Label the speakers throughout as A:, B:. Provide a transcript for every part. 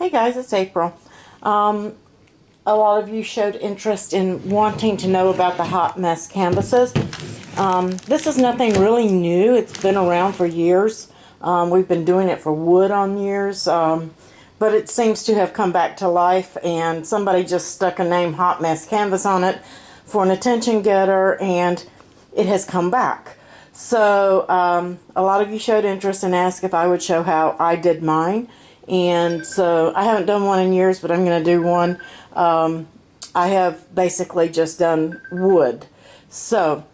A: Hey guys, it's April. A lot of you showed interest in wanting to know about the hot mess canvases. This is nothing really new. It's been around for years. We've been doing it for wood on years, but it seems to have come back to life, and somebody just stuck a name hot mess canvas on it for an attention getter, and it has come back. So a lot of you showed interest and asked if I would show how I did mine. And so I haven't done one in years, but I'm going to do one. I have basically just done wood. So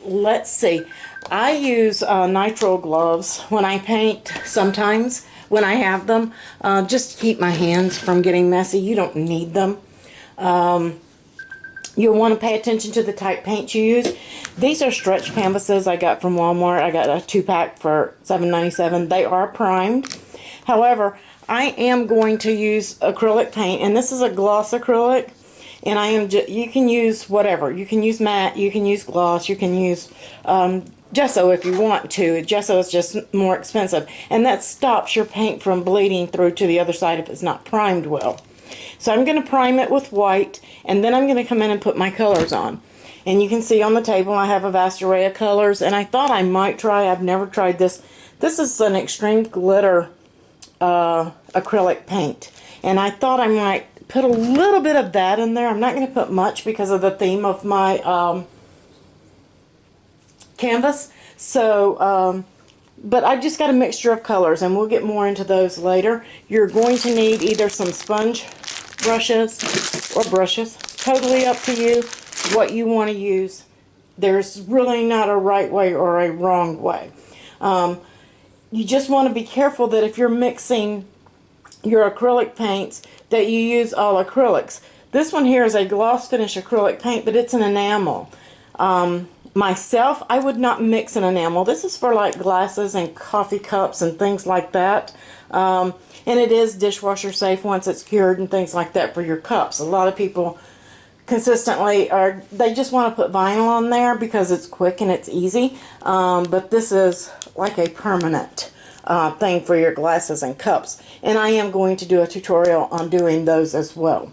A: let's see. I use nitrile gloves when I paint sometimes when I have them, just to keep my hands from getting messy. You don't need them. You'll want to pay attention to the type paint you use. These are stretch canvases I got from Walmart. I got a 2-pack for $7.97. They are primed. However, I am going to use acrylic paint, and this is a gloss acrylic, and you can use whatever. You can use matte, you can use gloss, you can use gesso if you want to. Gesso is just more expensive, and that stops your paint from bleeding through to the other side if it's not primed well. So I'm going to prime it with white, and then I'm going to come in and put my colors on. And you can see on the table I have a vast array of colors, and I thought I might try, I've never tried this. This is an extreme glitter acrylic paint, and I thought I might put a little bit of that in there. I'm not going to put much because of the theme of my canvas. So but I just got a mixture of colors, and we'll get more into those later. You're going to need either some sponge brushes or brushes, totally up to you what you want to use. There's really not a right way or a wrong way. You just want to be careful that if you're mixing your acrylic paints that you use all acrylics. This one here is a gloss finish acrylic paint, but it's an enamel. Myself, I would not mix an enamel. This is for like glasses and coffee cups and things like that. And it is dishwasher safe once it's cured and things like that for your cups. A lot of people consistently they just want to put vinyl on there because it's quick and it's easy. But this is like a permanent thing for your glasses and cups. And I am going to do a tutorial on doing those as well.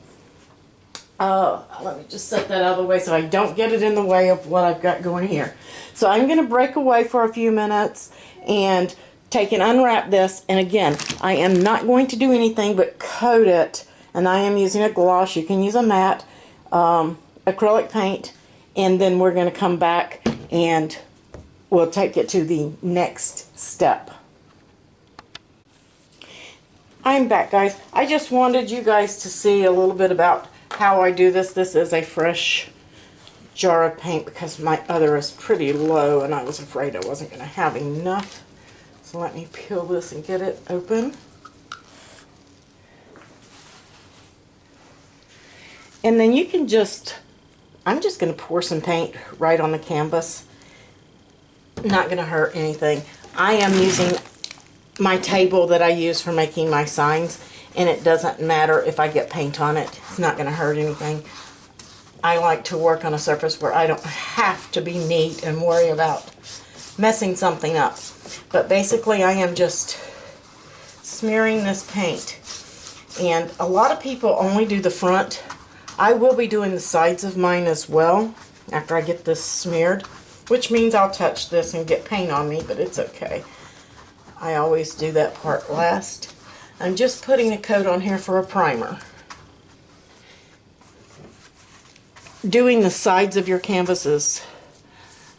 A: Let me just set that out of the way so I don't get it in the way of what I've got going here. So I'm going to break away for a few minutes and take and unwrap this. And again, I am not going to do anything but coat it. And I am using a gloss. You can use a matte acrylic paint. And then we're going to come back and we'll take it to the next step. I'm back, guys. I just wanted you guys to see a little bit about how I do this. This is a fresh jar of paint because my other is pretty low and I was afraid I wasn't going to have enough. So let me peel this and get it open. And then you can I'm just going to pour some paint right on the canvas. Not going to hurt anything. I am using my table that I use for making my signs, and it doesn't matter if I get paint on it. It's not going to hurt anything. I like to work on a surface where I don't have to be neat and worry about messing something up. But basically I am just smearing this paint. And a lot of people only do the front. I will be doing the sides of mine as well after I get this smeared, which means I'll touch this and get paint on me, but it's okay. I always do that part last. I'm just putting a coat on here for a primer. Doing the sides of your canvases,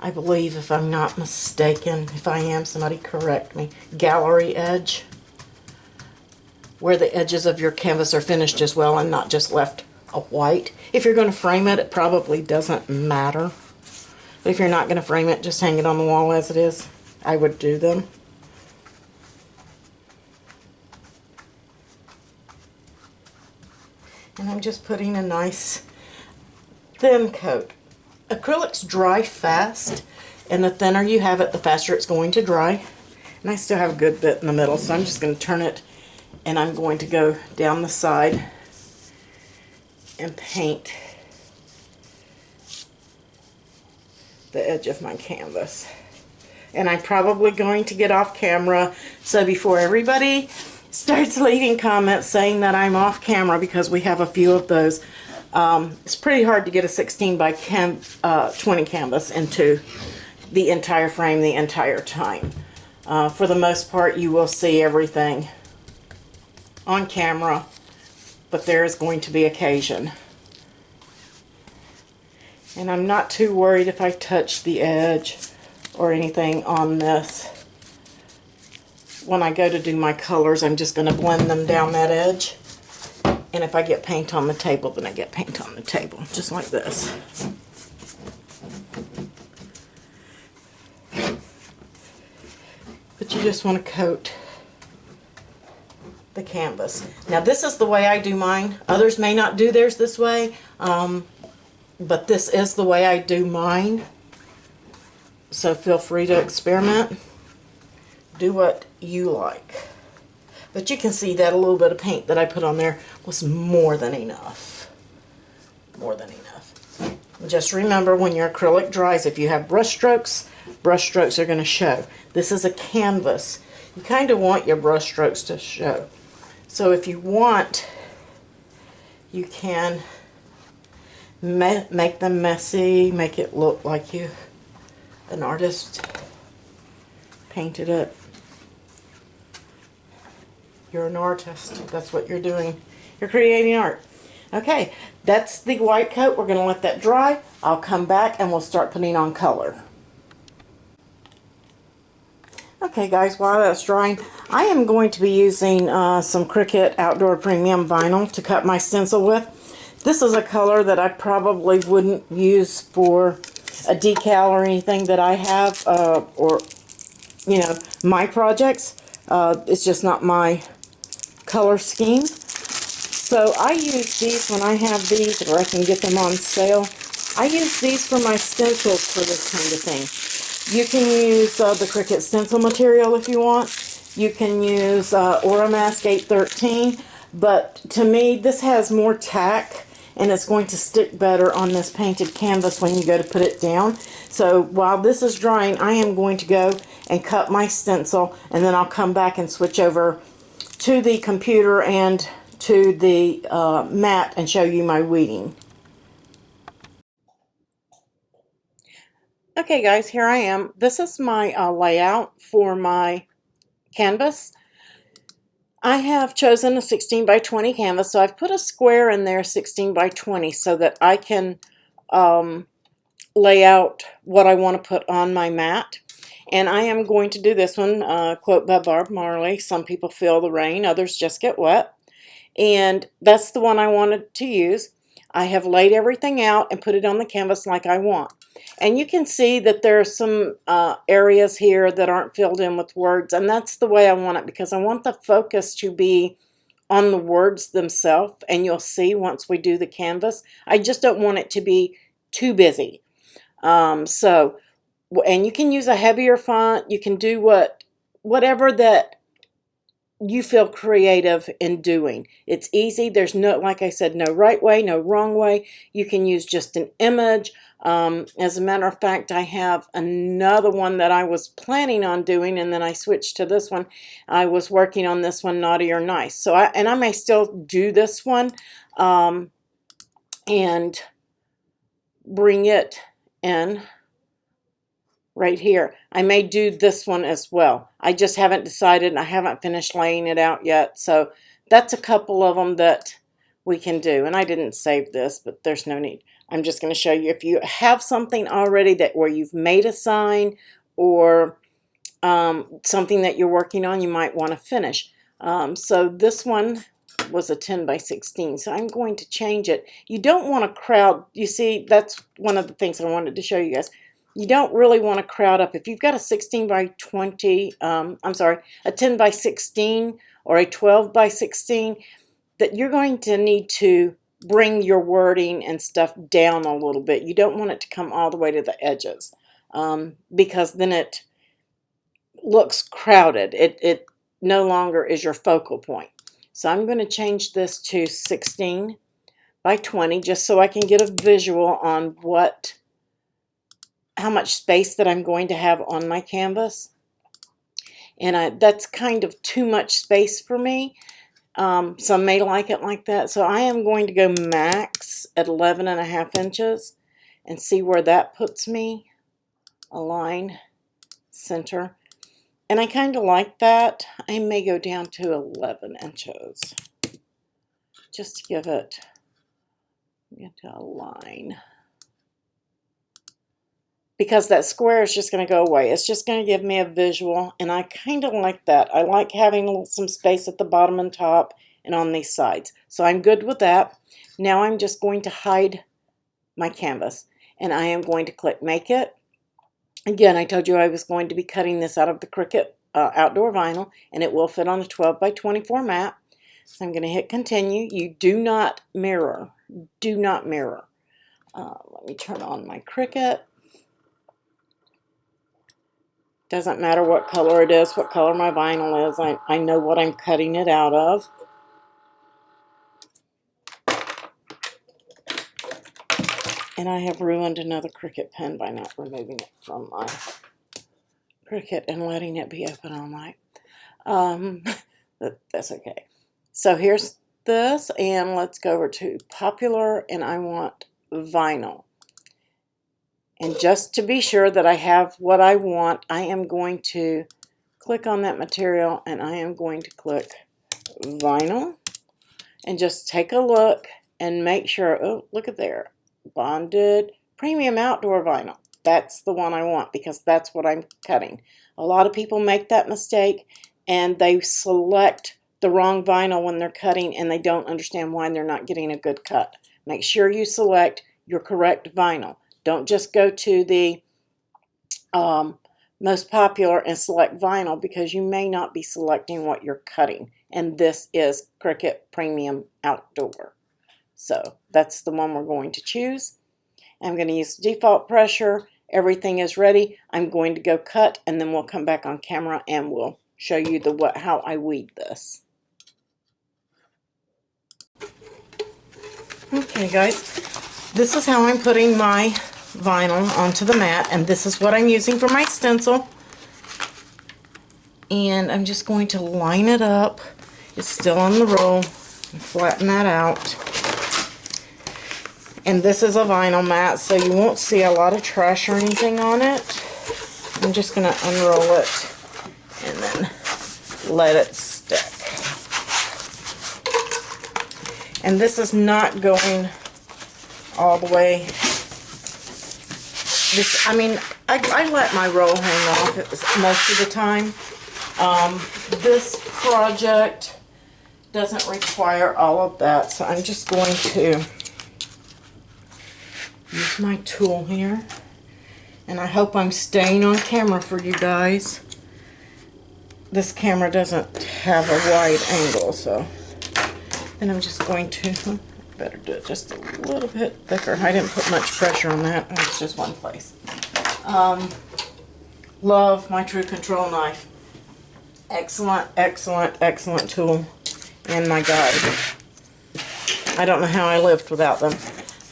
A: I believe, if I'm not mistaken, if I am, somebody correct me, gallery edge, where the edges of your canvas are finished as well and not just left a white. If you're going to frame it, it probably doesn't matter. But if you're not going to frame it, just hang it on the wall as it is. I would do them. And I'm just putting a nice thin coat. Acrylics dry fast, and the thinner you have it, the faster it's going to dry. And I still have a good bit in the middle, so I'm just going to turn it, and I'm going to go down the side and paint the edge of my canvas. And I'm probably going to get off camera, so before everybody starts leaving comments saying that I'm off camera because we have a few of those. It's pretty hard to get a 16 by 20 canvas into the entire frame the entire time. For the most part, you will see everything on camera, but there is going to be occasion. And I'm not too worried if I touch the edge or anything on this. When I go to do my colors, I'm just going to blend them down that edge. And if I get paint on the table, then I get paint on the table, just like this. But you just want to coat the canvas. Now this is the way I do mine. Others may not do theirs this way, but this is the way I do mine. So feel free to experiment. Do what you like. But you can see that a little bit of paint that I put on there was more than enough. More than enough. Just remember, when your acrylic dries, if you have brush strokes are going to show. This is a canvas. You kind of want your brush strokes to show. So if you want, you can make them messy, make it look like an artist painted it. You're an artist. That's what you're doing. You're creating art. Okay, that's the white coat. We're going to let that dry. I'll come back and we'll start putting on color. Okay guys, while that's drying, I am going to be using some Cricut Outdoor Premium Vinyl to cut my stencil with. This is a color that I probably wouldn't use for a decal or anything that I have, or, you know, my projects. It's just not my color scheme. So I use these when I have these, or I can get them on sale. I use these for my stencils for this kind of thing. You can use the Cricut stencil material if you want. You can use Oramask 813, but to me this has more tack and it's going to stick better on this painted canvas when you go to put it down. So while this is drying, I am going to go and cut my stencil, and then I'll come back and switch over to the computer and to the mat and show you my weeding. Okay guys, here I am. This is my layout for my canvas. I have chosen a 16 by 20 canvas, so I've put a square in there 16 by 20 so that I can lay out what I want to put on my mat. And I am going to do this one, quote by Bob Marley, some people feel the rain, others just get wet. And that's the one I wanted to use. I have laid everything out and put it on the canvas like I want. And you can see that there are some areas here that aren't filled in with words, and that's the way I want it, because I want the focus to be on the words themselves, and you'll see once we do the canvas. I just don't want it to be too busy. And you can use a heavier font. You can do whatever that you feel creative in doing. It's easy. There's no, like I said, no right way, no wrong way. You can use just an image. As a matter of fact, I have another one that I was planning on doing, and then I switched to this one. I was working on this one, Naughty or Nice. So I may still do this one and bring it in right here. I may do this one as well. I just haven't decided. I haven't finished laying it out yet. So that's a couple of them that we can do. And I didn't save this, but there's no need. I'm just going to show you if you have something already that where you've made a sign or something that you're working on, you might want to finish. So this one was a 10 by 16. So I'm going to change it. You don't want to crowd. You see, that's one of the things I wanted to show you guys. You don't really want to crowd up. If you've got a 16 by 20, a 10 by 16 or a 12 by 16, that you're going to need to bring your wording and stuff down a little bit. You don't want it to come all the way to the edges because then it looks crowded. It no longer is your focal point. So I'm going to change this to 16 by 20 just so I can get a visual on how much space that I'm going to have on my canvas. and that's kind of too much space for me. Some may like it like that. So I am going to go max at 11.5 inches and see where that puts me. Align, center. And I kind of like that. I may go down to 11 inches just to give it, get to align. Because that square is just going to go away. It's just going to give me a visual, and I kind of like that. I like having some space at the bottom and top and on these sides. So I'm good with that. Now I'm just going to hide my canvas, and I am going to click Make It. Again, I told you I was going to be cutting this out of the Cricut outdoor vinyl, and it will fit on a 12 by 24 mat. So I'm going to hit Continue. You do not mirror. Do not mirror. Let me turn on my Cricut. Doesn't matter what color it is, what color my vinyl is. I know what I'm cutting it out of. And I have ruined another Cricut pen by not removing it from my Cricut and letting it be open all night. That's okay. So here's this, and let's go over to Popular, and I want vinyl. And just to be sure that I have what I want, I am going to click on that material, and I am going to click vinyl and just take a look and make sure, oh, look at there, bonded premium outdoor vinyl. That's the one I want because that's what I'm cutting. A lot of people make that mistake and they select the wrong vinyl when they're cutting, and they don't understand why they're not getting a good cut. Make sure you select your correct vinyl. Don't just go to the most popular and select vinyl, because you may not be selecting what you're cutting. And this is Cricut Premium Outdoor. So that's the one we're going to choose. I'm going to use default pressure. Everything is ready. I'm going to go cut, and then we'll come back on camera and we'll show you how I weed this. Okay guys, this is how I'm putting my vinyl onto the mat, and this is what I'm using for my stencil. And I'm just going to line it up. It's still on the roll, and flatten that out. And this is a vinyl mat, so you won't see a lot of trash or anything on it. I'm just going to unroll it and then let it stick. And this is not going all the way. I mean, I let my roll hang off most of the time. This project doesn't require all of that, so I'm just going to use my tool here. And I hope I'm staying on camera for you guys. This camera doesn't have a wide angle, so. And I'm just going to, better do it just a little bit thicker. I didn't put much pressure on that. It's just one place. Love my True Control knife. Excellent, excellent, excellent tool. And my guide. I don't know how I lived without them.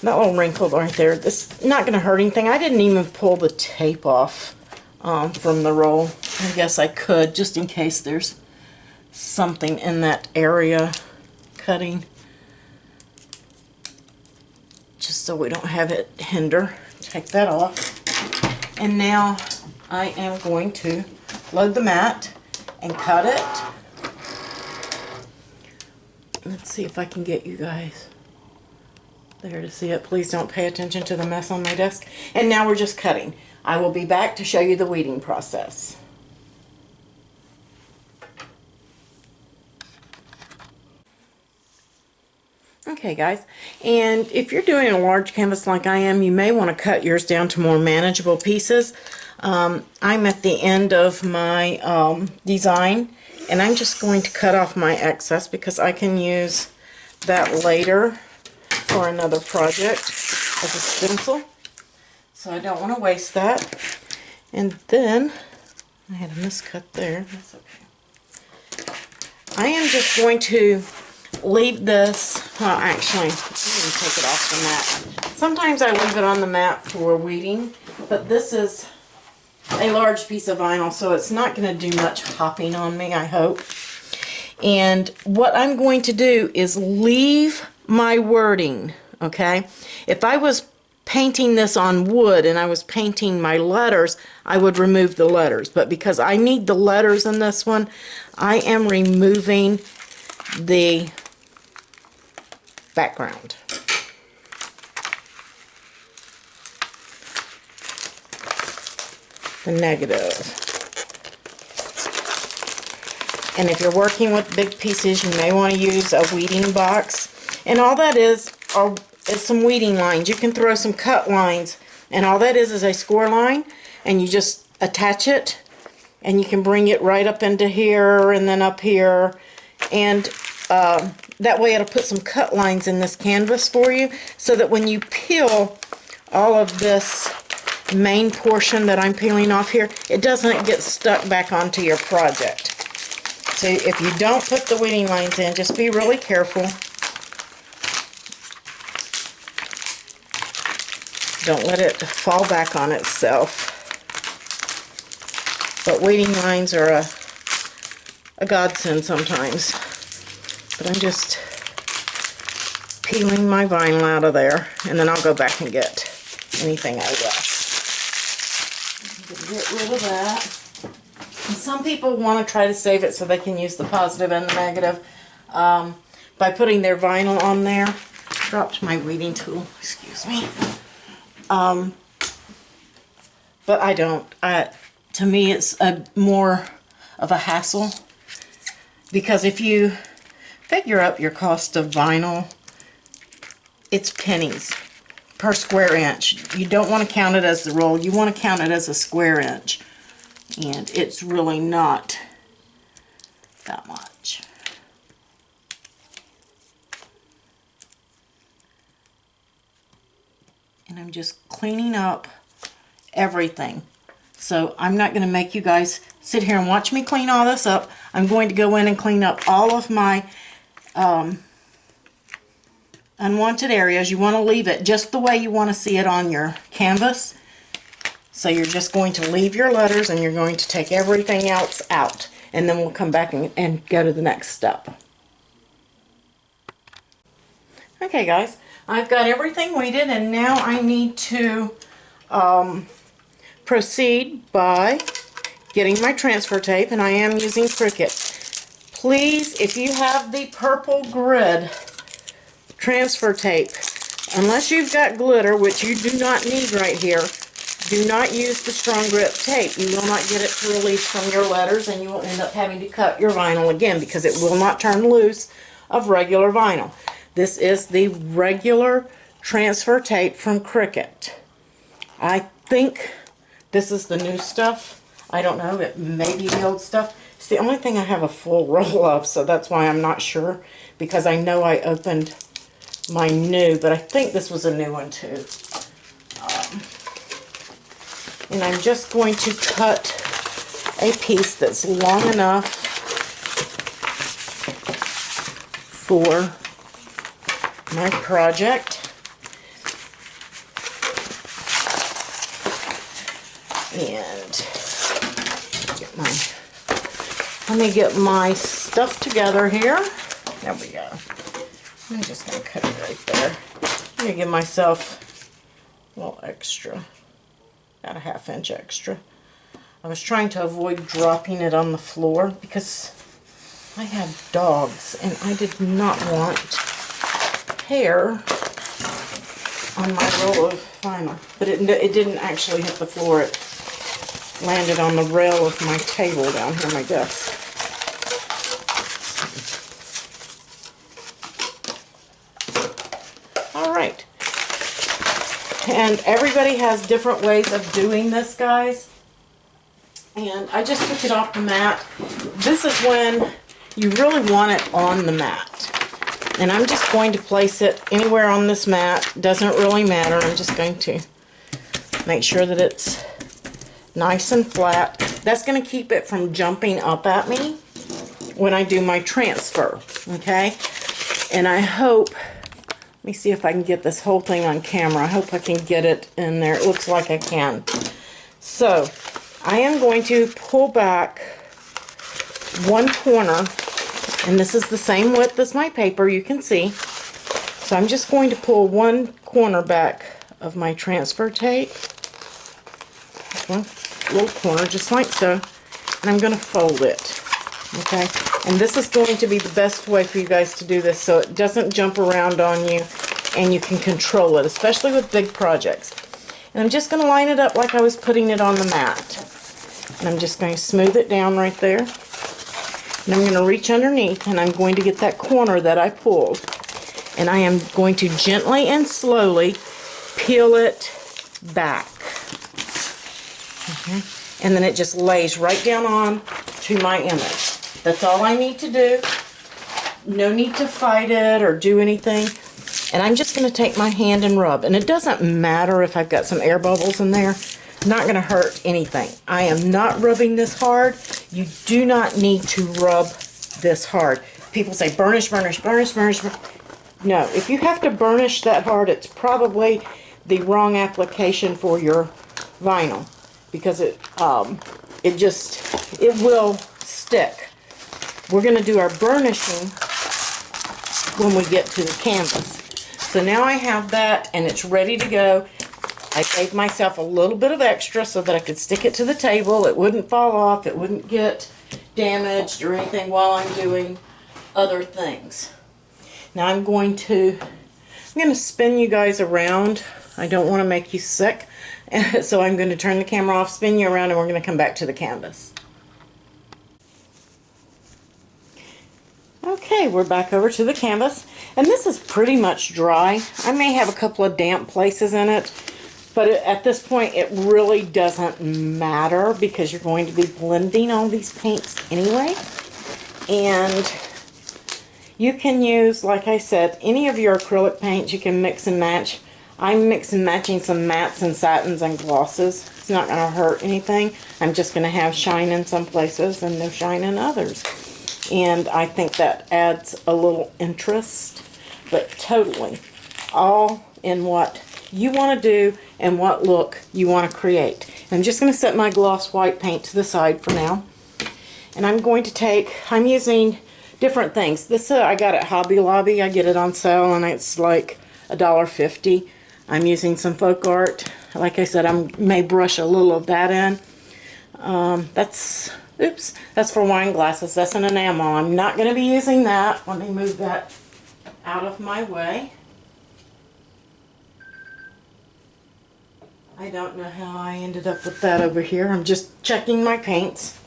A: That little wrinkle right there, this not going to hurt anything. I didn't even pull the tape off from the roll. I guess I could, just in case there's something in that area cutting, just so we don't have it hinder. Take that off. And now I am going to load the mat and cut it. Let's see if I can get you guys there to see it. Please don't pay attention to the mess on my desk. And now we're just cutting. I will be back to show you the weeding process. Okay guys, and if you're doing a large canvas like I am, you may want to cut yours down to more manageable pieces. I'm at the end of my design, and I'm just going to cut off my excess because I can use that later for another project as a stencil. So I don't want to waste that. And then, I had a miscut there, that's okay. I am just going to leave this, well actually, I'm going to take it off the mat. Sometimes I leave it on the mat for weeding, but this is a large piece of vinyl, so it's not going to do much hopping on me, I hope. And what I'm going to do is leave my wording, okay? If I was painting this on wood and I was painting my letters, I would remove the letters. But because I need the letters in this one, I am removing the background. The negative. And if you're working with big pieces, you may want to use a weeding box. And all that is some weeding lines. You can throw some cut lines, and all that is a score line, and you just attach it, and you can bring it right up into here and then up here, and that way it'll put some cut lines in this canvas for you, so that when you peel all of this main portion that I'm peeling off here, it doesn't get stuck back onto your project. So if you don't put the weeding lines in, just be really careful. Don't let it fall back on itself. But weeding lines are a godsend sometimes. But I'm just peeling my vinyl out of there, and then I'll go back and get anything I left. Get rid of that. And some people want to try to save it so they can use the positive and the negative by putting their vinyl on there. Dropped my weeding tool, excuse me. But I don't. To me, it's more of a hassle, because if you figure up your cost of vinyl, it's pennies per square inch. You don't want to count it as the roll. You want to count it as a square inch. And it's really not that much. And I'm just cleaning up everything. So I'm not going to make you guys sit here and watch me clean all this up. I'm going to go in and clean up all of my unwanted areas. You want to leave it just the way you want to see it on your canvas. So you're just going to leave your letters, and you're going to take everything else out. And then we'll come back and go to the next step. Okay guys, I've got everything weeded, and now I need to proceed by getting my transfer tape, and I am using Cricut. Please, if you have the purple grid transfer tape, unless you've got glitter, which you do not need right here, do not use the strong grip tape. You will not get it to release from your letters, and you will end up having to cut your vinyl again, because it will not turn loose of regular vinyl. This is the regular transfer tape from Cricut. I think this is the new stuff. I don't know. It may be the old stuff. It's the only thing I have a full roll of, so that's why I'm not sure, because I know I opened my new, but I think this was a new one too. And I'm just going to cut a piece that's long enough for my project. And let me get my stuff together here. There we go. I'm just going to cut it right there. I'm going to give myself a little extra. About a ½ inch extra. I was trying to avoid dropping it on the floor because I have dogs, and I did not want hair on my roll of vinyl. But it didn't actually hit the floor. It landed on the rail of my table down here, my desk. Alright. And everybody has different ways of doing this, guys. And I just took it off the mat. This is when you really want it on the mat. And I'm just going to place it anywhere on this mat. Doesn't really matter. I'm just going to make sure that it's nice and flat. That's going to keep it from jumping up at me when I do my transfer. Okay? And I hope, let me see if I can get this whole thing on camera. I hope I can get it in there. It looks like I can. So, I am going to pull back one corner, and this is the same width as my paper, you can see. So I'm just going to pull one corner back of my transfer tape. One little corner, just like so. And I'm going to fold it. Okay? And this is going to be the best way for you guys to do this so it doesn't jump around on you and you can control it, especially with big projects. And I'm just going to line it up like I was putting it on the mat. And I'm just going to smooth it down right there. And I'm going to reach underneath and I'm going to get that corner that I pulled. And I am going to gently and slowly peel it back. Okay. And then it just lays right down on to my image. That's all I need to do. No need to fight it or do anything. And I'm just going to take my hand and rub. And it doesn't matter if I've got some air bubbles in there. Not going to hurt anything. I am not rubbing this hard. You do not need to rub this hard. People say burnish, burnish, burnish, burnish. No, if you have to burnish that hard, it's probably the wrong application for your vinyl, because it will stick. We're going to do our burnishing when we get to the canvas. So now I have that and it's ready to go. I gave myself a little bit of extra so that I could stick it to the table. It wouldn't fall off. It wouldn't get damaged or anything while I'm doing other things. Now I'm going to spin you guys around. I don't want to make you sick. So I'm going to turn the camera off, spin you around, and we're going to come back to the canvas. Okay, we're back over to the canvas. And this is pretty much dry. I may have a couple of damp places in it. But at this point, it really doesn't matter because you're going to be blending all these paints anyway. And you can use, like I said, any of your acrylic paints. You can mix and match. I'm mixing and matching some mattes and satins and glosses. It's not going to hurt anything. I'm just going to have shine in some places and no shine in others. And I think that adds a little interest. But totally all in what you want to do and what look you want to create. I'm just going to set my gloss white paint to the side for now. And I'm going to take, I'm using different things. This I got at Hobby Lobby. I get it on sale and it's like $1.50. I'm using some folk art. Like I said, I may brush a little of that in. That's for wine glasses. That's an enamel. I'm not going to be using that. Let me move that out of my way. I don't know how I ended up with that over here. I'm just checking my paints.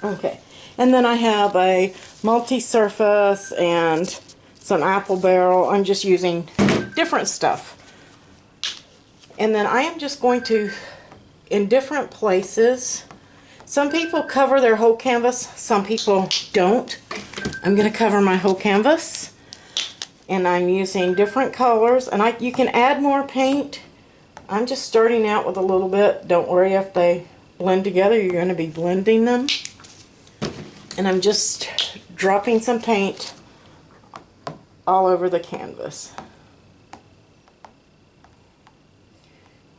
A: Okay. And then I have a multi-surface and some apple barrel. I'm just using different stuff. And then I am just going to, in different places, some people cover their whole canvas, some people don't. I'm going to cover my whole canvas. And I'm using different colors. And you can add more paint. I'm just starting out with a little bit. Don't worry if they blend together. You're going to be blending them. And I'm just dropping some paint all over the canvas.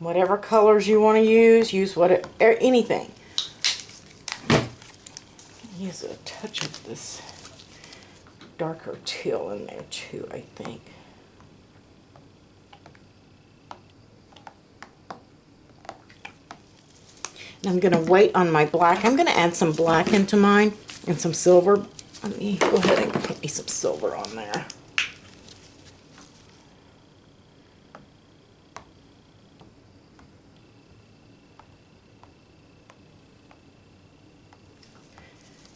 A: Whatever colors you want to use whatever, anything. Use a touch of this darker teal in there too, I think. And I'm going to wait on my black. I'm going to add some black into mine and some silver. Let me go ahead and put me some silver on there.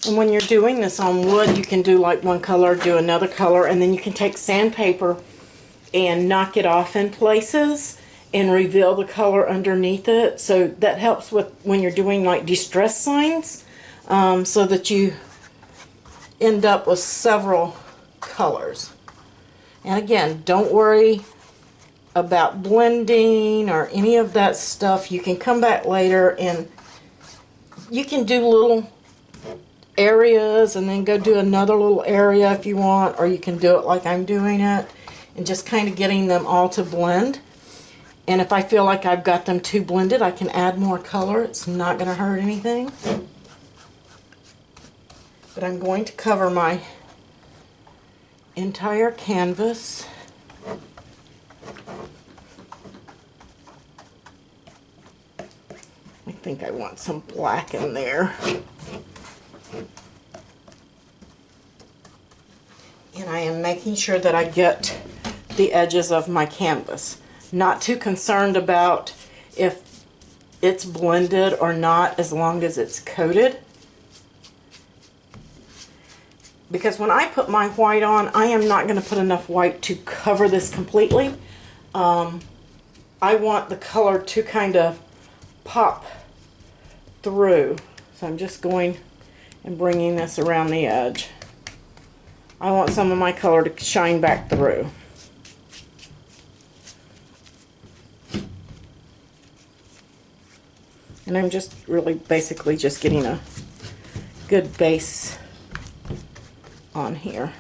A: And when you're doing this on wood, you can do like one color, do another color, and then you can take sandpaper and knock it off in places and reveal the color underneath it. So that helps with when you're doing like distress signs, so that you end up with several colors. And again, don't worry about blending or any of that stuff. You can come back later and you can do little areas and then go do another little area if you want, or you can do it like I'm doing it and just kind of getting them all to blend. And if I feel like I've got them too blended, I can add more color. It's not going to hurt anything. But I'm going to cover my entire canvas. I think I want some black in there. And I am making sure that I get the edges of my canvas. Not too concerned about if it's blended or not, as long as it's coated. Because when I put my white on, I am not going to put enough white to cover this completely. I want the color to kind of pop through. So I'm just going and bringing this around the edge. I want some of my color to shine back through. And I'm just really basically just getting a good base on here.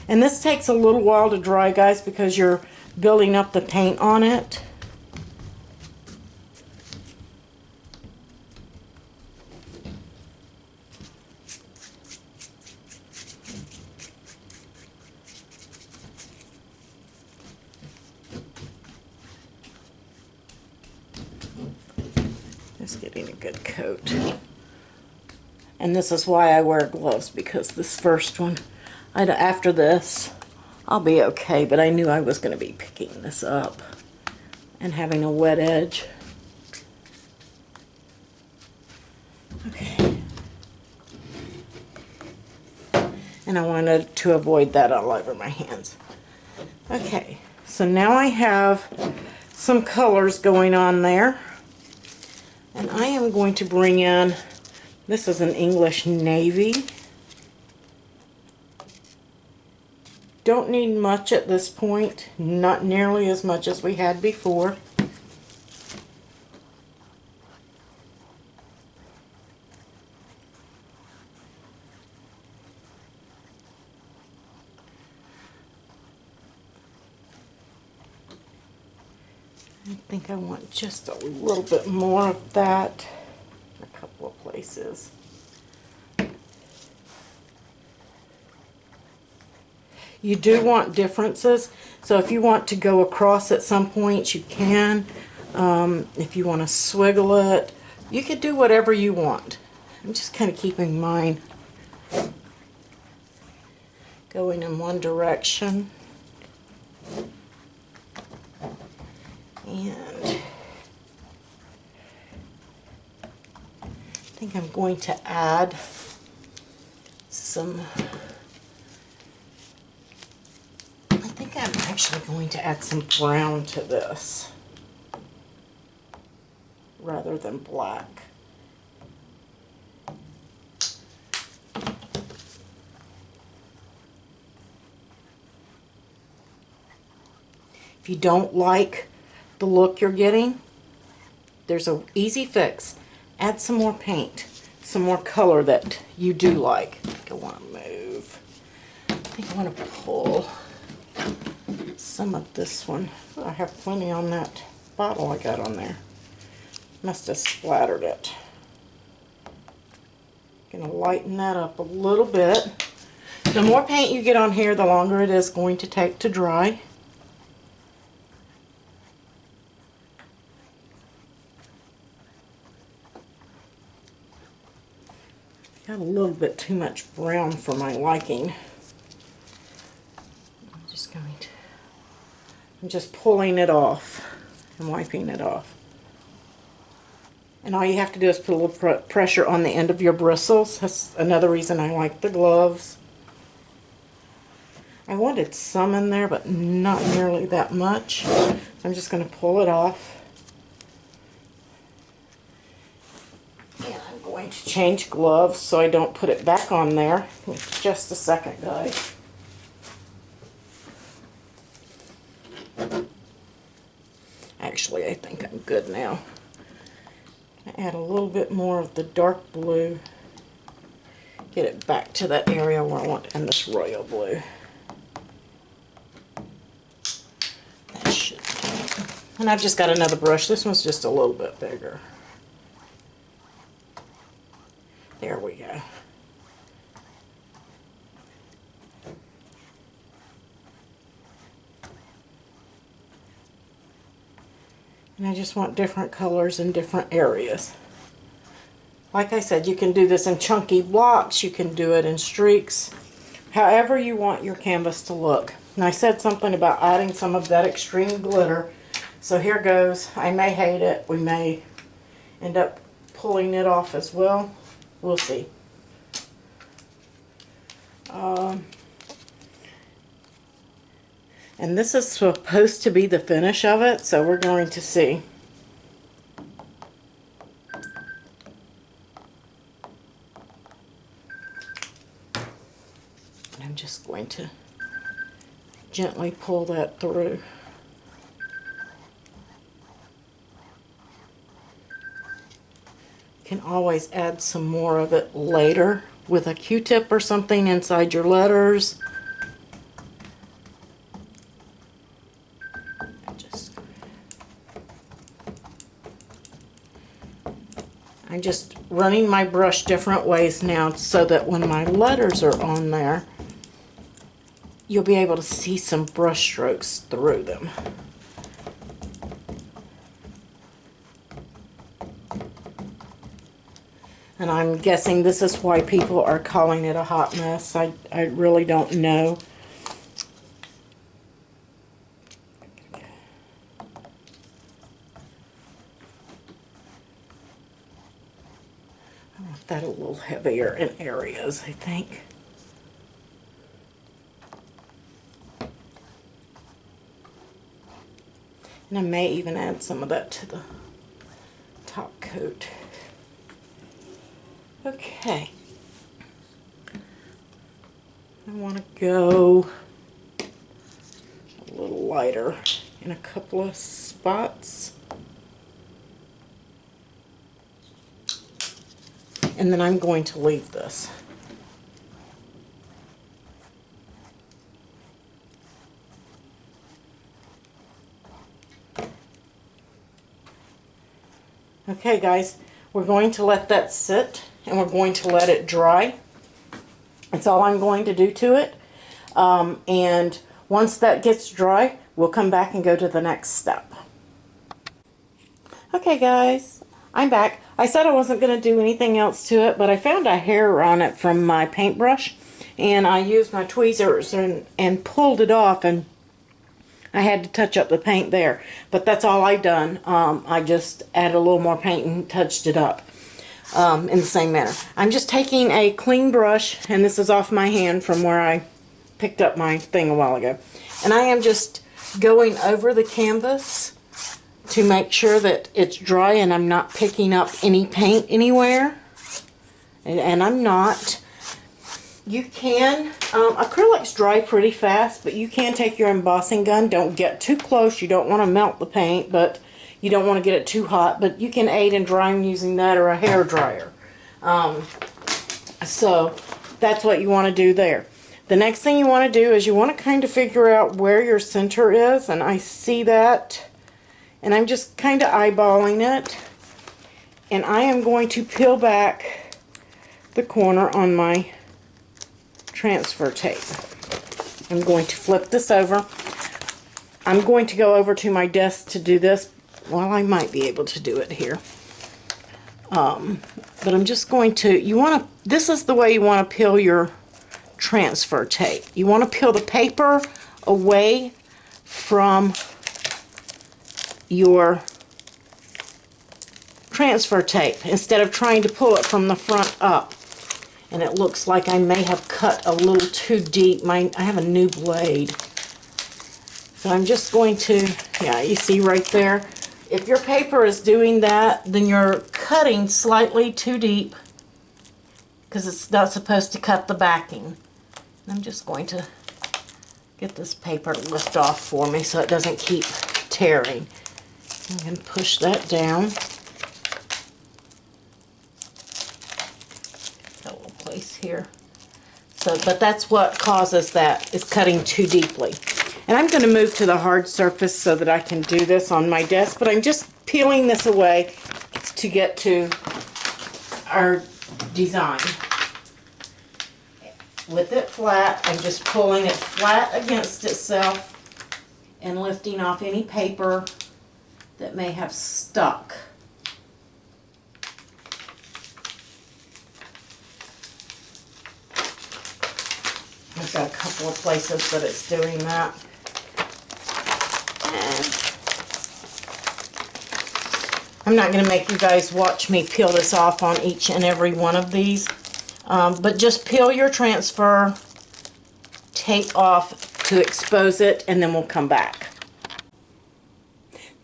A: And this takes a little while to dry, guys, because you're building up the paint on it. Just getting a good coat. And this is why I wear gloves, because this first one, after this, I'll be okay, but I knew I was going to be picking this up and having a wet edge. Okay. And I wanted to avoid that all over my hands. Okay, so now I have some colors going on there. And I am going to bring in, this is an English navy. Don't need much at this point, not nearly as much as we had before. I think I want just a little bit more of that, a couple of places. You do want differences, so if you want to go across at some points, you can. If you want to swiggle it, you could do whatever you want. I'm just kind of keeping mine going in one direction. And I think I'm going to add some, I think I'm actually going to add some brown to this rather than black. If you don't like the look you're getting, there's an easy fix. Add some more paint, some more color that you do like. I think I want to move. I think I want to pull some of this one. Oh, I have plenty on that bottle I got on there. Must have splattered it. Gonna lighten that up a little bit. The more paint you get on here, the longer it is going to take to dry. Got a little bit too much brown for my liking. I'm just pulling it off and wiping it off. And all you have to do is put a little pressure on the end of your bristles. That's another reason I like the gloves. I wanted some in there, but not nearly that much. So I'm just going to pull it off. And I'm going to change gloves so I don't put it back on there. Just a second, guys. Actually, I think I'm good now. I add a little bit more of the dark blue. Get it back to that area where I want, and this royal blue. And I've just got another brush. This one's just a little bit bigger. There we go. And I just want different colors in different areas. Like I said, you can do this in chunky blocks, you can do it in streaks, however you want your canvas to look. And I said something about adding some of that extreme glitter. So here goes. I may hate it. We may end up pulling it off as well. We'll see. And this is supposed to be the finish of it, so we're going to see. I'm just going to gently pull that through. You can always add some more of it later with a Q-tip or something inside your letters. I'm just running my brush different ways now so that when my letters are on there, you'll be able to see some brush strokes through them. And I'm guessing this is why people are calling it a hot mess. I really don't know. I want that a little heavier in areas, I think. And I may even add some of that to the top coat. Okay. I want to go a little lighter in a couple of spots. And then I'm going to leave this. Okay guys, we're going to let that sit and we're going to let it dry. That's all I'm going to do to it. And once that gets dry, we'll come back and go to the next step. Okay guys, I'm back. I said I wasn't going to do anything else to it, but I found a hair on it from my paintbrush, and I used my tweezers and pulled it off, and I had to touch up the paint there. But that's all I done. I just added a little more paint and touched it up in the same manner. I'm just taking a clean brush, and this is off my hand from where I picked up my thing a while ago. And I am just going over the canvas to make sure that it's dry and I'm not picking up any paint anywhere. And I'm not. You can, acrylics dry pretty fast, but you can take your embossing gun. Don't get too close. You don't want to melt the paint, but you don't want to get it too hot. But you can aid in drying using that or a hair dryer. So that's what you want to do there. The next thing you want to do is you want to kind of figure out where your center is, and I see that, and I'm just kind of eyeballing it, and I am going to peel back the corner on my transfer tape. I'm going to flip this over. I'm going to go over to my desk to do this. Well, I might be able to do it here. But I'm just going to, this is the way you want to peel your transfer tape. You want to peel the paper away from your transfer tape instead of trying to pull it from the front up. And it looks like I may have cut a little too deep. I have a new blade. So I'm just going to, yeah, you see right there. If your paper is doing that, then you're cutting slightly too deep because it's not supposed to cut the backing. I'm just going to get this paper to lift off for me so it doesn't keep tearing. I'm going to push that down. Got a little place here. So, but that's what causes that, is cutting too deeply. And I'm going to move to the hard surface so that I can do this on my desk, but I'm just peeling this away to get to our design. With it flat, I'm just pulling it flat against itself and lifting off any paper that may have stuck. I've got a couple of places that it's doing that. And I'm not going to make you guys watch me peel this off on each and every one of these. But just peel your transfer, take off to expose it, and then we'll come back.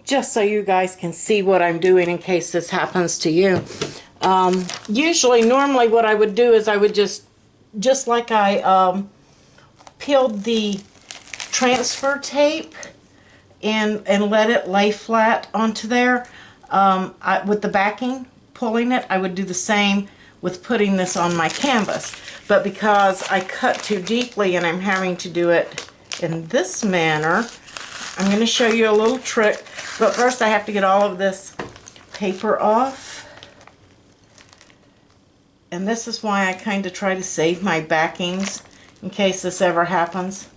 A: Just so you guys can see what I'm doing in case this happens to you. Normally what I would do is I would just like I peeled the transfer tape and let it lay flat onto there. With the backing, pulling it, I would do the same with putting this on my canvas. But because I cut too deeply and I'm having to do it in this manner, I'm going to show you a little trick. But first I have to get all of this paper off. And this is why I kind of try to save my backings in case this ever happens.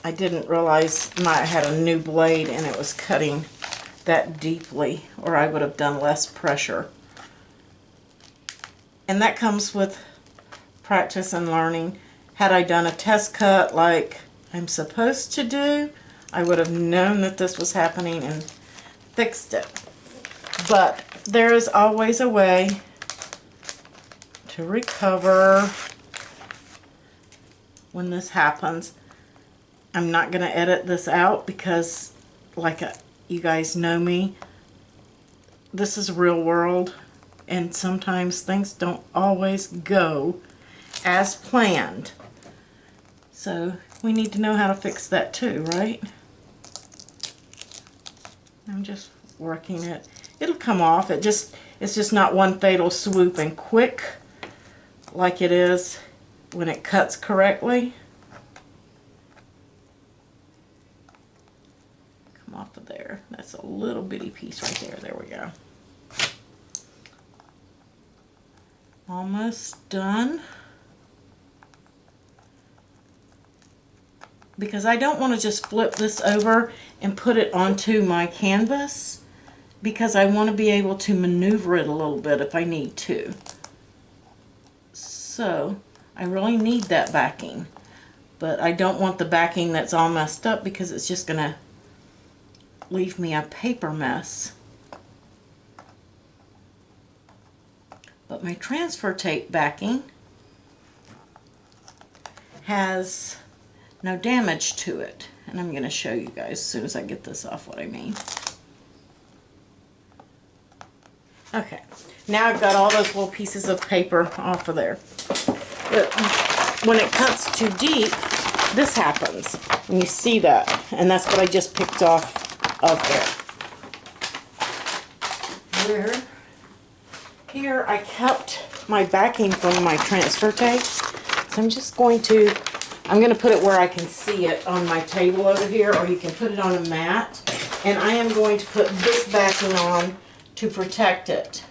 A: I didn't realize I had a new blade and it was cutting that deeply, or I would have done less pressure. And that comes with practice and learning. Had I done a test cut like I'm supposed to do, I would have known that this was happening and fixed it. But there is always a way to recover when this happens. I'm not going to edit this out because, like you guys know me, this is real world, and sometimes things don't always go as planned. So we need to know how to fix that too, right? I'm just working it. It'll come off. It's just not one fatal swoop and quick like it is when it cuts correctly. Come off of there. That's a little bitty piece right there. There we go. Almost done. Because I don't want to just flip this over and put it onto my canvas, because I want to be able to maneuver it a little bit if I need to. So I really need that backing, but I don't want the backing that's all messed up because it's just going to leave me a paper mess. But my transfer tape backing has no damage to it, and I'm going to show you guys as soon as I get this off what I mean. Okay, now I've got all those little pieces of paper off of there. But when it cuts too deep, this happens, and you see that, and that's what I just picked off of there. Here I kept my backing from my transfer tape, so I'm just going to put it where I can see it on my table over here, or you can put it on a mat. And I am going to put this backing on to protect it,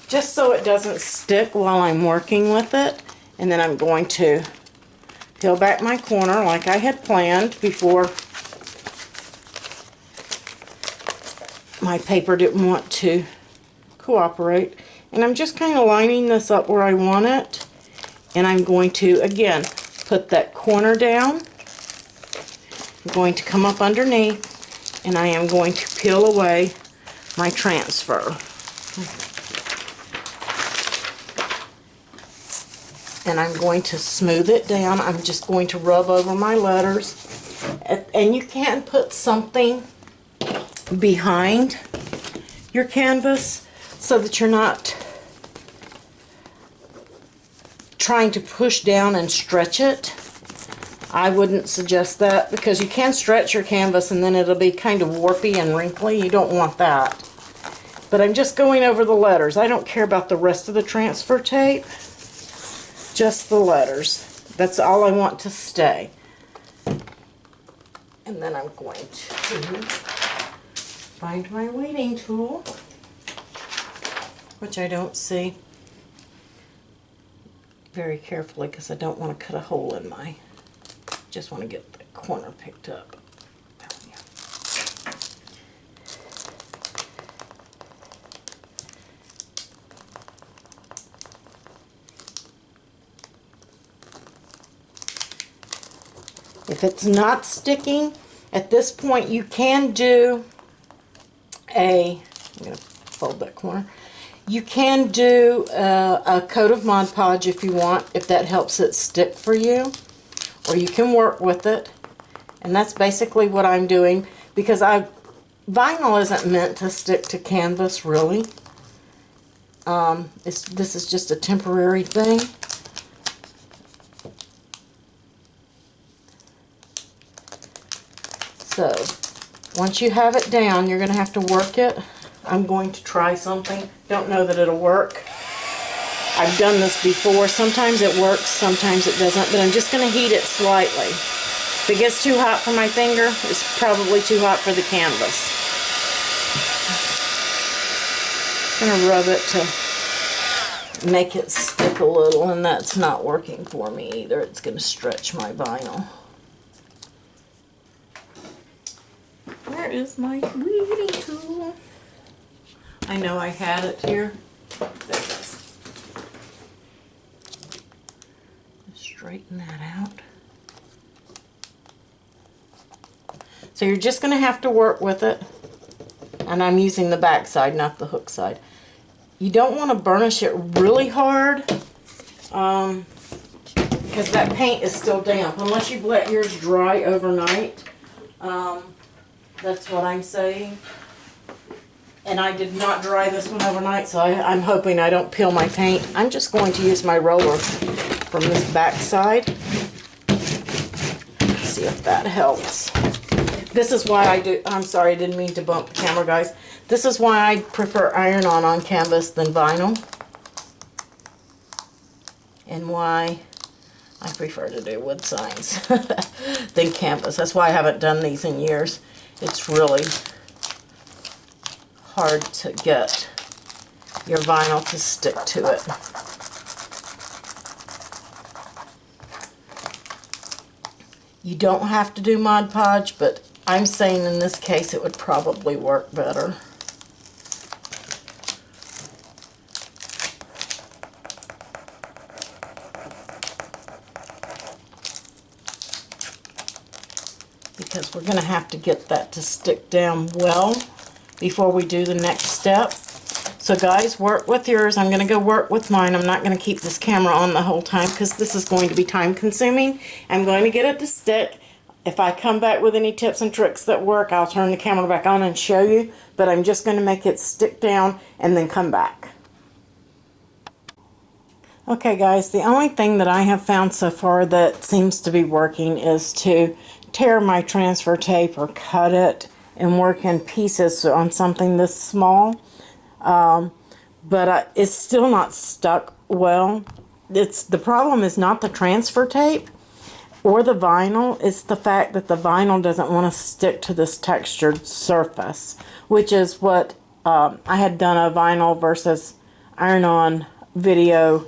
A: just so it doesn't stick while I'm working with it. And then I'm going to peel back my corner like I had planned before. My paper didn't want to cooperate. And I'm just kind of lining this up where I want it. And I'm going to, again, put that corner down. I'm going to come up underneath, and I am going to peel away my transfer. And I'm going to smooth it down. I'm just going to rub over my letters. And you can put something behind your canvas so that you're not trying to push down and stretch it. I wouldn't suggest that, because you can stretch your canvas and then it'll be kind of warpy and wrinkly. You don't want that. But I'm just going over the letters. I don't care about the rest of the transfer tape, just the letters. That's all I want to stay. And then I'm going to find my weighting tool, which I don't see very carefully because I don't want to cut a hole in my, just want to get the corner picked up. If it's not sticking, at this point you can do I'm going to fold that corner. You can do a coat of Mod Podge if you want, if that helps it stick for you. Or you can work with it. And that's basically what I'm doing, because vinyl isn't meant to stick to canvas, really. This is just a temporary thing. So, once you have it down, you're going to have to work it. I'm going to try something. Don't know that it'll work. I've done this before. Sometimes it works, sometimes it doesn't, but I'm just going to heat it slightly. If it gets too hot for my finger, it's probably too hot for the canvas. I'm going to rub it to make it stick a little, and that's not working for me either. It's going to stretch my vinyl. Where is my weeding tool? I know I had it here. There it is. Straighten that out. So you're just going to have to work with it. And I'm using the back side, not the hook side. You don't want to burnish it really hard, because that paint is still damp. Unless you've let yours dry overnight. That's what I'm saying. And I did not dry this one overnight, so I'm hoping I don't peel my paint. I'm just going to use my roller from this back side. See if that helps. This is why I'm sorry, I didn't mean to bump the camera, guys. This is why I prefer iron-on canvas than vinyl. And why I prefer to do wood signs than canvas. That's why I haven't done these in years. It's really hard to get your vinyl to stick to it. You don't have to do Mod Podge, but I'm saying in this case it would probably work better. Because we're going to have to get that to stick down well before we do the next step. So guys, work with yours. I'm going to go work with mine. I'm not going to keep this camera on the whole time because this is going to be time consuming. I'm going to get it to stick. If I come back with any tips and tricks that work, I'll turn the camera back on and show you. But I'm just going to make it stick down and then come back. Okay guys, the only thing that I have found so far that seems to be working is to tear my transfer tape or cut it and work in pieces on something this small. But it's still not stuck well. The problem is not the transfer tape or the vinyl. It's the fact that the vinyl doesn't want to stick to this textured surface, which is what I had done a vinyl versus iron-on video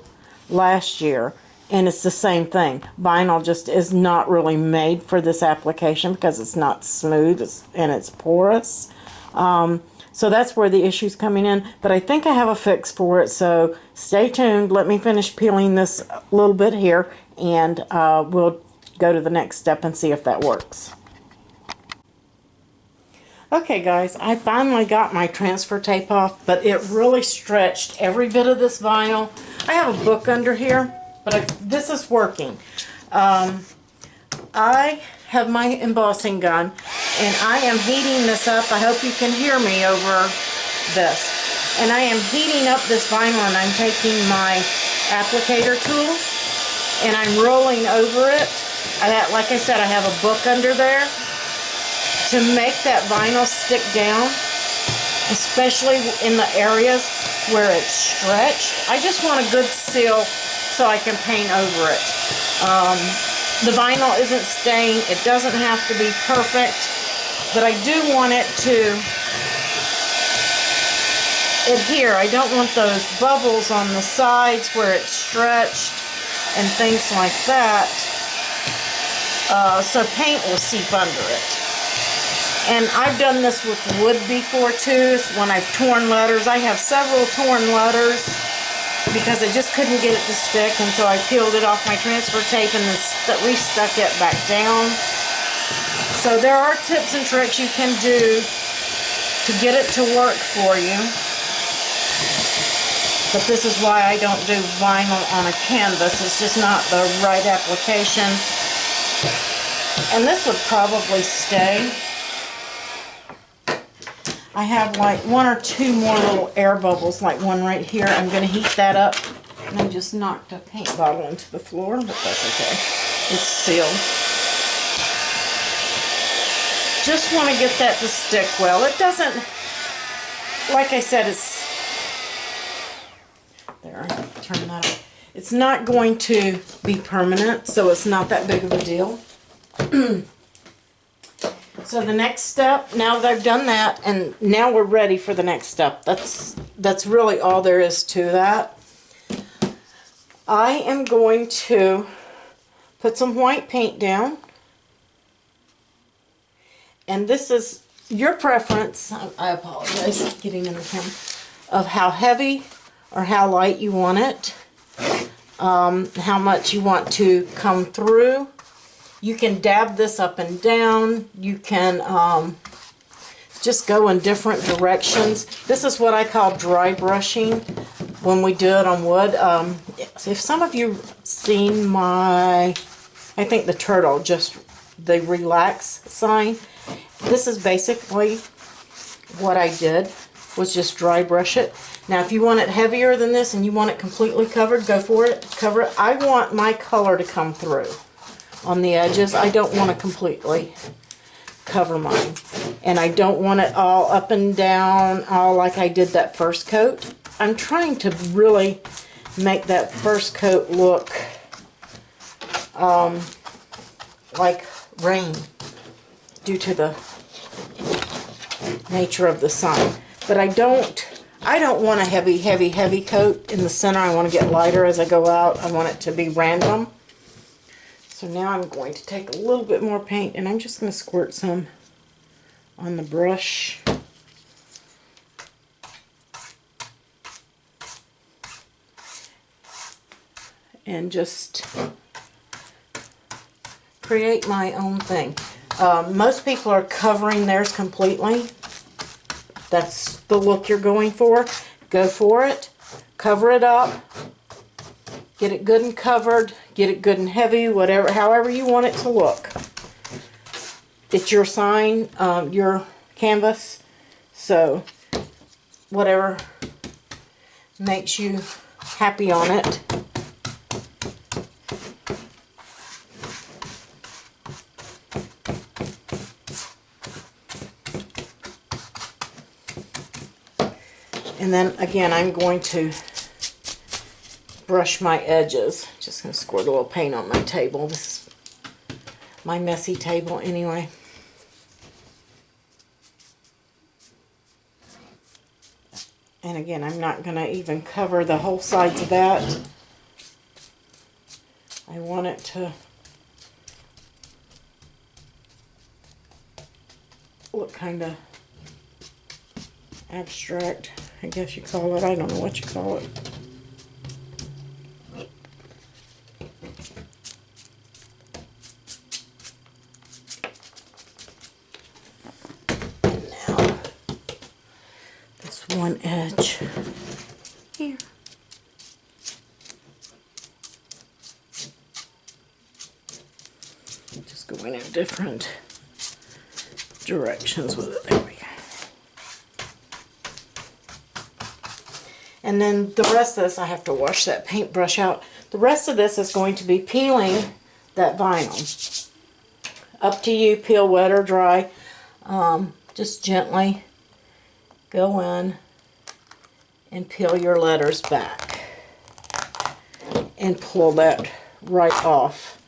A: last year, and it's the same thing. Vinyl just is not really made for this application because it's not smooth and it's porous. So that's where the issue's coming in, but I think I have a fix for it, so stay tuned. Let me finish peeling this a little bit here, and we'll go to the next step and see if that works. Okay guys, I finally got my transfer tape off, but it really stretched every bit of this vinyl. I have a book under here, but this is working. I have my embossing gun, and I am heating this up. I hope you can hear me over this. And I am heating up this vinyl, and I'm taking my applicator tool, and I'm rolling over it. Like I said, I have a book under there to make that vinyl stick down, especially in the areas where it's stretched. I just want a good seal so I can paint over it. The vinyl isn't staying. It doesn't have to be perfect, but I do want it to adhere. I don't want those bubbles on the sides where it's stretched and things like that, so paint will seep under it. And I've done this with wood before too, when I've torn letters. I have several torn letters because I just couldn't get it to stick, and so I peeled it off my transfer tape and restuck it back down. So there are tips and tricks you can do to get it to work for you. But this is why I don't do vinyl on a canvas. It's just not the right application. And this would probably stay. I have like 1 or 2 more little air bubbles, like one right here. I'm going to heat that up. And I just knocked a paint bottle into the floor, but that's okay. It's sealed. Just want to get that to stick well. It doesn't, like I said, it's, there, turn that up. It's not going to be permanent, so it's not that big of a deal. So the next step, now that I've done that, and now we're ready for the next step. That's really all there is to that. I am going to put some white paint down. And this is your preference, I apologize, getting in the camera, of how heavy or how light you want it, how much you want to come through. You can dab this up and down. You can just go in different directions. This is what I call dry brushing when we do it on wood. If some of you seen my, I think the turtle, just the relax sign, this is basically what I did, was just dry brush it. Now if you want it heavier than this and you want it completely covered, go for it, cover it. I want my color to come through on the edges. I don't want to completely cover mine. And I don't want it all up and down, all like I did that first coat. I'm trying to really make that first coat look like rain due to the nature of the sun. But I don't want a heavy coat in the center. I want to get lighter as I go out. I want it to be random. So now I'm going to take a little bit more paint, and I'm just going to squirt some on the brush. And just create my own thing. Most people are covering theirs completely. That's the look you're going for. Go for it. Cover it up. Get it good and covered. Get it good and heavy, whatever, however you want it to look. It's your sign, your canvas, so whatever makes you happy on it. And then again, I'm going to brush my edges. Just going to squirt a little paint on my table. This is my messy table anyway. And again, I'm not going to even cover the whole sides of that. I want it to look kind of abstract, I guess you call it. I don't know what you call it. One edge here. Just going in different directions with it. There we go. And then the rest of this, I have to wash that paintbrush out. The rest of this is going to be peeling that vinyl. Up to you, peel wet or dry. Just gently go in and peel your letters back. and pull that right off.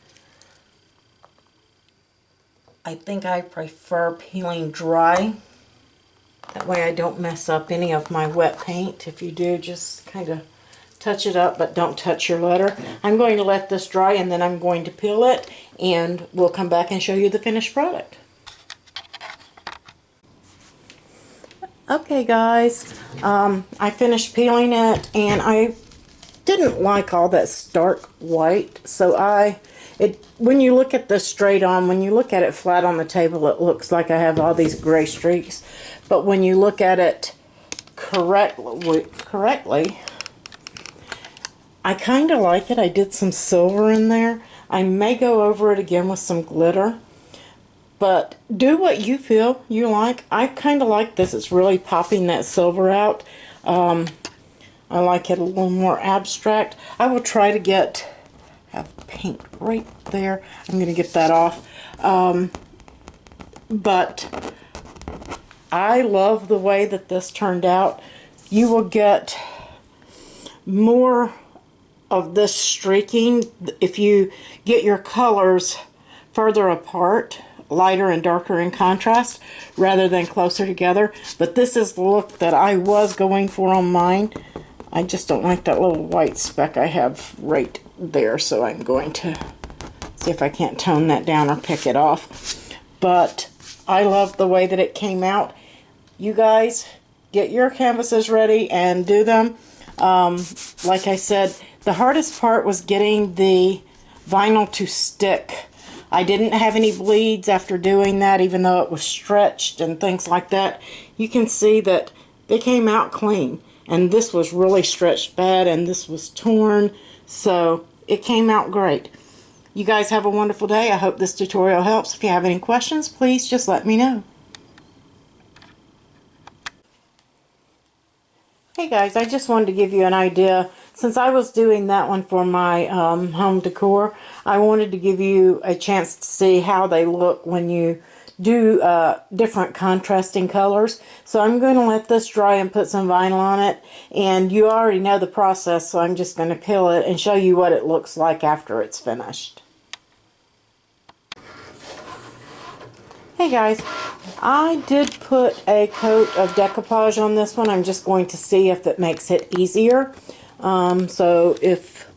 A: I think I prefer peeling dry. That way I don't mess up any of my wet paint. If you do, just kind of touch it up, but don't touch your letter. I'm going to let this dry and then I'm going to peel it, and we'll come back and show you the finished product. Okay guys, I finished peeling it, and I didn't like all that stark white, so when you look at this straight on, when you look at it flat on the table, it looks like I have all these gray streaks. But when you look at it correctly, I kind of like it. I did some silver in there. I may go over it again with some glitter. But do what you feel you like. I kind of like this. It's really popping that silver out. I like it a little more abstract. I will try to have paint right there. I'm going to get that off. But I love the way that this turned out. You will get more of this streaking if you get your colors further apart, lighter and darker in contrast, rather than closer together. But this is the look that I was going for on mine. I just don't like that little white speck I have right there, so I'm going to see if I can't tone that down or pick it off. But I love the way that it came out. You guys, get your canvases ready and do them. Like I said, the hardest part was getting the vinyl to stick. I didn't have any bleeds after doing that, even though it was stretched and things like that. You can see that they came out clean. And this was really stretched bad, and this was torn. So it came out great. You guys have a wonderful day. I hope this tutorial helps. If you have any questions, please just let me know. Hey guys, I just wanted to give you an idea. Since I was doing that one for my home decor, I wanted to give you a chance to see how they look when you do different contrasting colors. So I'm going to let this dry and put some vinyl on it. And you already know the process, so I'm just going to peel it and show you what it looks like after it's finished. Hey guys, I did put a coat of decoupage on this one. I'm just going to see if it makes it easier. So if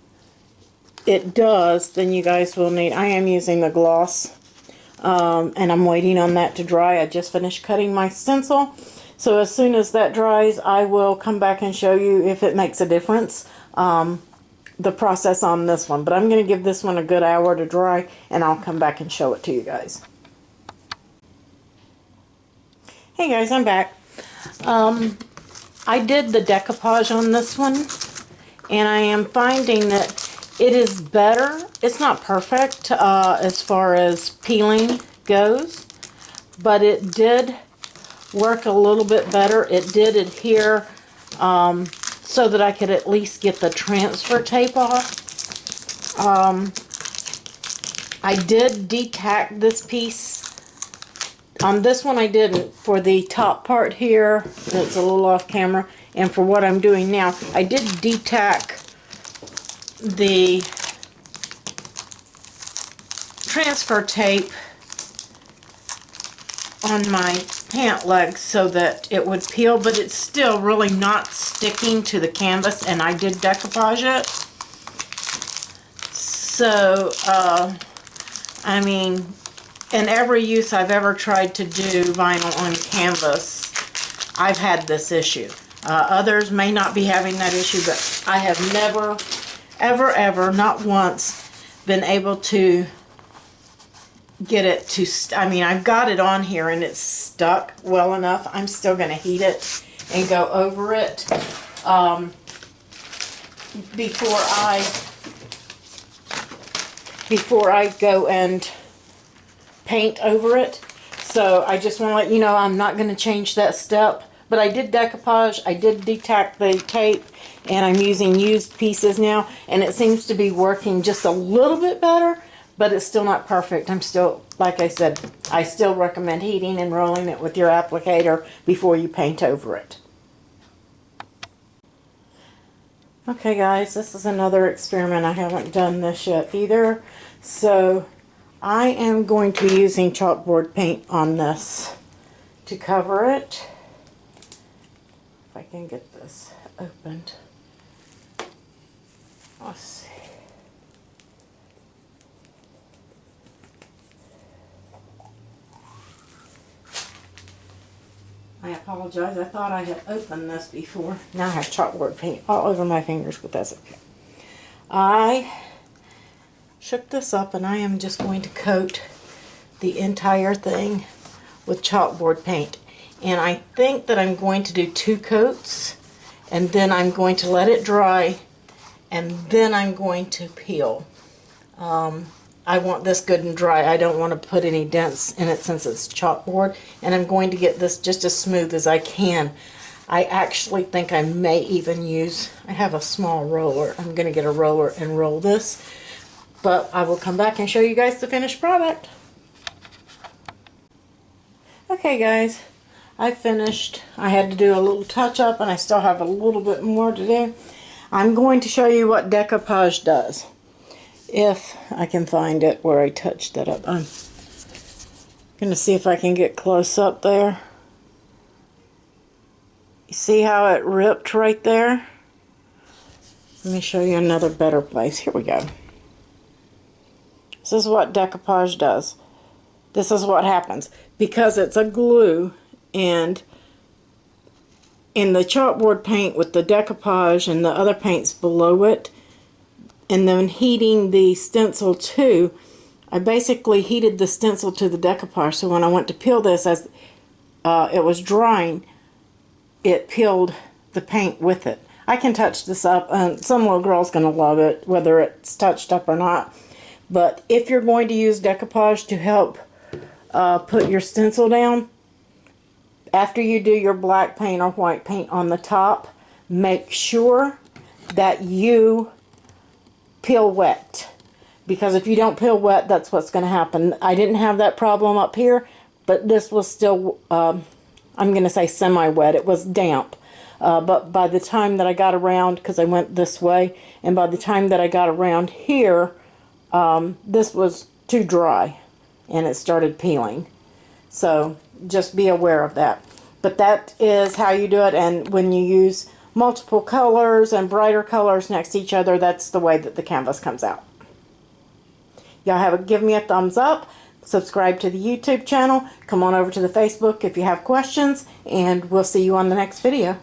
A: it does, then you guys will need, I am using the gloss, and I'm waiting on that to dry. I just finished cutting my stencil. So as soon as that dries, I will come back and show you if it makes a difference, the process on this one. But I'm going to give this one a good hour to dry, and I'll come back and show it to you guys. Hey guys, I'm back. I did the decoupage on this one, and I am finding that it is better. It's not perfect as far as peeling goes, but it did work a little bit better. It did adhere so that I could at least get the transfer tape off. I did detack this piece. On this one I didn't. For the top part here, it's a little off camera, and for what I'm doing now, I did detack the transfer tape on my pant legs so that it would peel, but it's still really not sticking to the canvas, and I did decoupage it. So, I mean, in every use I've ever tried to do vinyl on canvas, I've had this issue. Others may not be having that issue, but I have never, ever, not once been able to get it to, I mean, I've got it on here and it's stuck well enough. I'm still going to heat it and go over it before I go and paint over it. So I just want to let you know I'm not going to change that step. But I did decoupage, I did detack the tape, and I'm using used pieces now, and it seems to be working just a little bit better, but it's still not perfect. I'm still, like I said, I still recommend heating and rolling it with your applicator before you paint over it. Okay guys, this is another experiment. I haven't done this yet either. So I am going to be using chalkboard paint on this to cover it. If I can get this opened. Let's see. I apologize. I thought I had opened this before. Now I have chalkboard paint all over my fingers, but that's okay. I shook this up and I am just going to coat the entire thing with chalkboard paint. And I think that I'm going to do 2 coats, and then I'm going to let it dry, and then I'm going to peel. I want this good and dry. I don't want to put any dents in it since it's chalkboard, and I'm going to get this just as smooth as I can. I actually think I may even use, I have a small roller. I'm going to get a roller and roll this, but I will come back and show you guys the finished product. Okay guys, I finished. I had to do a little touch up and I still have a little bit more to do. I'm going to show you what decoupage does. If I can find it where I touched that up. I'm going to see if I can get close up there. You see how it ripped right there? Let me show you another better place. Here we go. This is what decoupage does. This is what happens. Because it's a glue, and in the chalkboard paint with the decoupage and the other paints below it, and then heating the stencil too, I basically heated the stencil to the decoupage, so when I went to peel this, as it was drying, it peeled the paint with it. I can touch this up, and some little girl's going to love it, whether it's touched up or not. But if you're going to use decoupage to help put your stencil down, after you do your black paint or white paint on the top, make sure that you peel wet, because if you don't peel wet, that's what's going to happen. I didn't have that problem up here, but this was still, I'm going to say semi-wet. It was damp, but by the time that I got around, because I went this way, and by the time that I got around here, this was too dry, and it started peeling. So just be aware of that. But that is how you do it, and when you use multiple colors and brighter colors next to each other, that's the way that the canvas comes out. Y'all give me a thumbs up, subscribe to the YouTube channel, come on over to the Facebook if you have questions, and we'll see you on the next video.